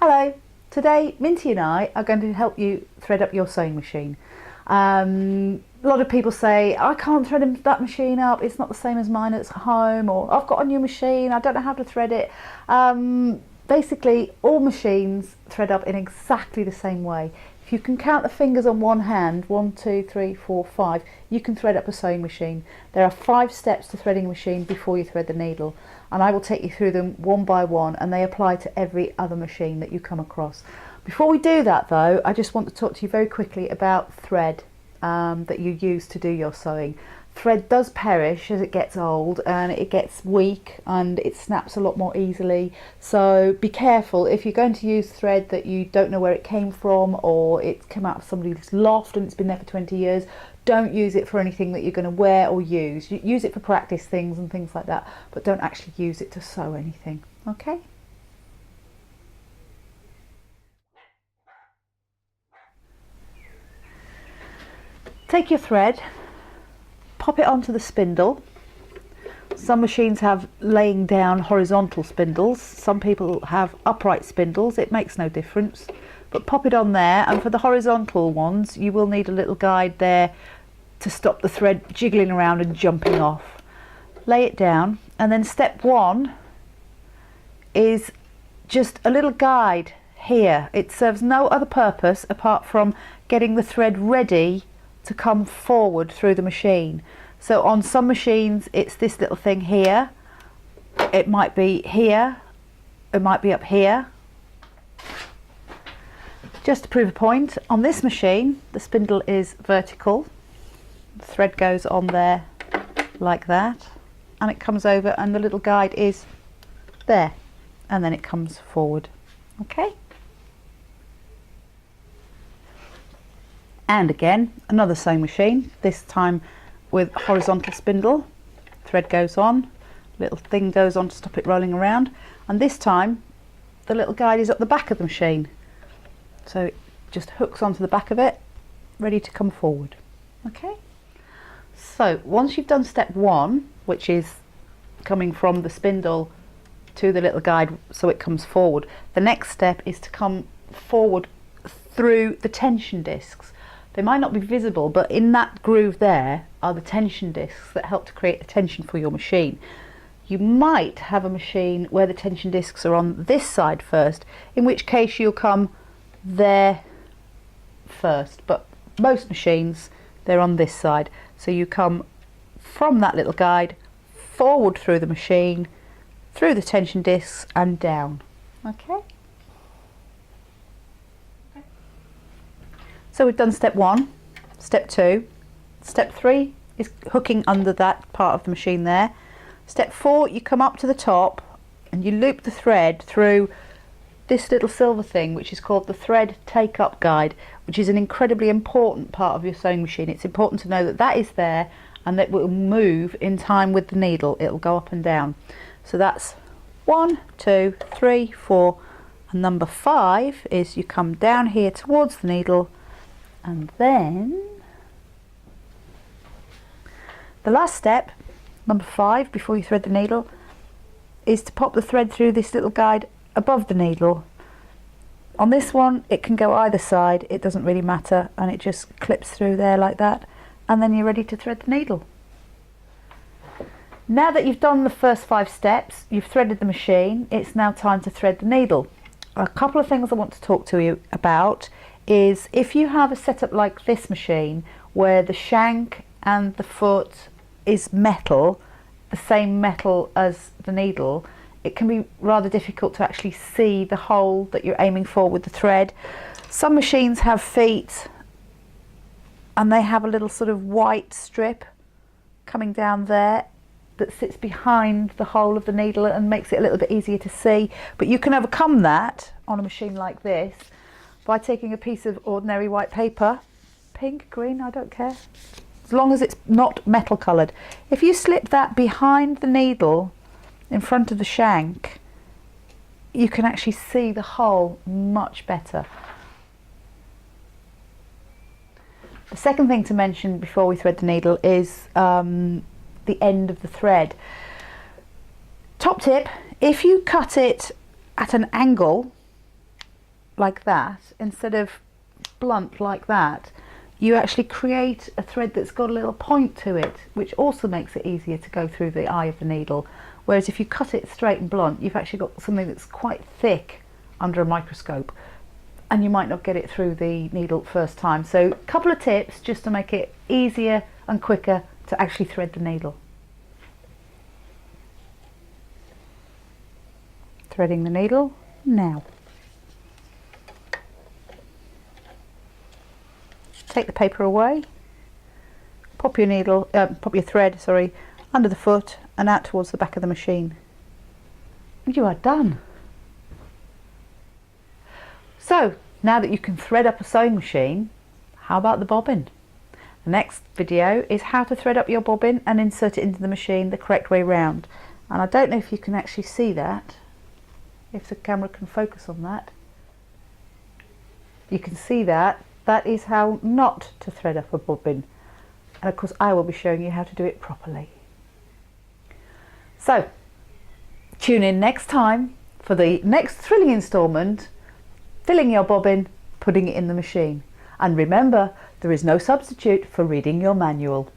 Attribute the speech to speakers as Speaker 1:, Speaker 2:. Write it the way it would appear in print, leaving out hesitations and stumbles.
Speaker 1: Hello, today Minty and I are going to help you thread up your sewing machine. A lot of people say, I can't thread that machine up, it's not the same as mine at home, or I've got a new machine, I don't know how to thread it. Basically, all machines thread up in exactly the same way. If you can count the fingers on one hand, 1, 2, 3, 4, 5, you can thread up a sewing machine. There are 5 steps to threading a machine before you thread the needle, and I will take you through them one by one, and they apply to every other machine that you come across. Before we do that though, I just want to talk to you very quickly about thread that you use to do your sewing. Thread does perish as it gets old, and it gets weak and it snaps a lot more easily, so be careful. If you're going to use thread that you don't know where it came from, or it's come out of somebody's loft and it's been there for 20 years, don't use it for anything that you're going to wear or use. Use it for practice things and things like that, but don't actually use it to sew anything, okay? Take your thread, pop it onto the spindle. Some machines have laying down horizontal spindles, some people have upright spindles, it makes no difference, but pop it on there. And for the horizontal ones you will need a little guide there to stop the thread jiggling around and jumping off. Lay it down, and then step 1 is just a little guide here. It serves no other purpose apart from getting the thread ready to come forward through the machine. So on some machines it's this little thing here, it might be here, it might be up here. Just to prove a point, on this machine the spindle is vertical, the thread goes on there like that, and it comes over and the little guide is there, and then it comes forward, okay? And again, another sewing machine, this time with horizontal spindle. Thread goes on, little thing goes on to stop it rolling around, and this time the little guide is up the back of the machine. So it just hooks onto the back of it, ready to come forward. Okay? So once you've done step 1, which is coming from the spindle to the little guide so it comes forward, the next step is to come forward through the tension discs. They might not be visible, but in that groove there are the tension discs that help to create the tension for your machine. You might have a machine where the tension discs are on this side first, in which case you'll come there first, but most machines they're on this side. So you come from that little guide forward through the machine, through the tension discs and down. Okay? So we've done step 1, step 2, step 3 is hooking under that part of the machine there. Step 4, you come up to the top and you loop the thread through this little silver thing, which is called the thread take-up guide, which is an incredibly important part of your sewing machine. It's important to know that that is there and that it will move in time with the needle. It'll go up and down. So that's 1, 2, 3, 4, and number 5 is you come down here towards the needle. And then the last step, number 5, before you thread the needle, is to pop the thread through this little guide above the needle. On this one it can go either side, it doesn't really matter, and it just clips through there like that, and then you're ready to thread the needle. Now that you've done the first 5 steps, you've threaded the machine, it's now time to thread the needle. A couple of things I want to talk to you about is if you have a setup like this machine where the shank and the foot is metal, the same metal as the needle, it can be rather difficult to actually see the hole that you're aiming for with the thread. Some machines have feet and they have a little sort of white strip coming down there that sits behind the hole of the needle and makes it a little bit easier to see, but you can overcome that on a machine like this by taking a piece of ordinary white paper, pink, green, I don't care, as long as it's not metal coloured. If you slip that behind the needle in front of the shank, you can actually see the hole much better. The second thing to mention before we thread the needle is the end of the thread. Top tip, if you cut it at an angle like that, instead of blunt like that, you actually create a thread that's got a little point to it, which also makes it easier to go through the eye of the needle. Whereas if you cut it straight and blunt, you've actually got something that's quite thick under a microscope, and you might not get it through the needle first time. So a couple of tips just to make it easier and quicker to actually thread the needle. Threading the needle now. Take the paper away, pop your thread, under the foot and out towards the back of the machine. And you are done. So now that you can thread up a sewing machine, how about the bobbin? The next video is how to thread up your bobbin and insert it into the machine the correct way round. And I don't know if you can actually see that, if the camera can focus on that. You can see that. That is how not to thread up a bobbin. And of course I will be showing you how to do it properly. So tune in next time for the next thrilling instalment, filling your bobbin, putting it in the machine. And remember, there is no substitute for reading your manual.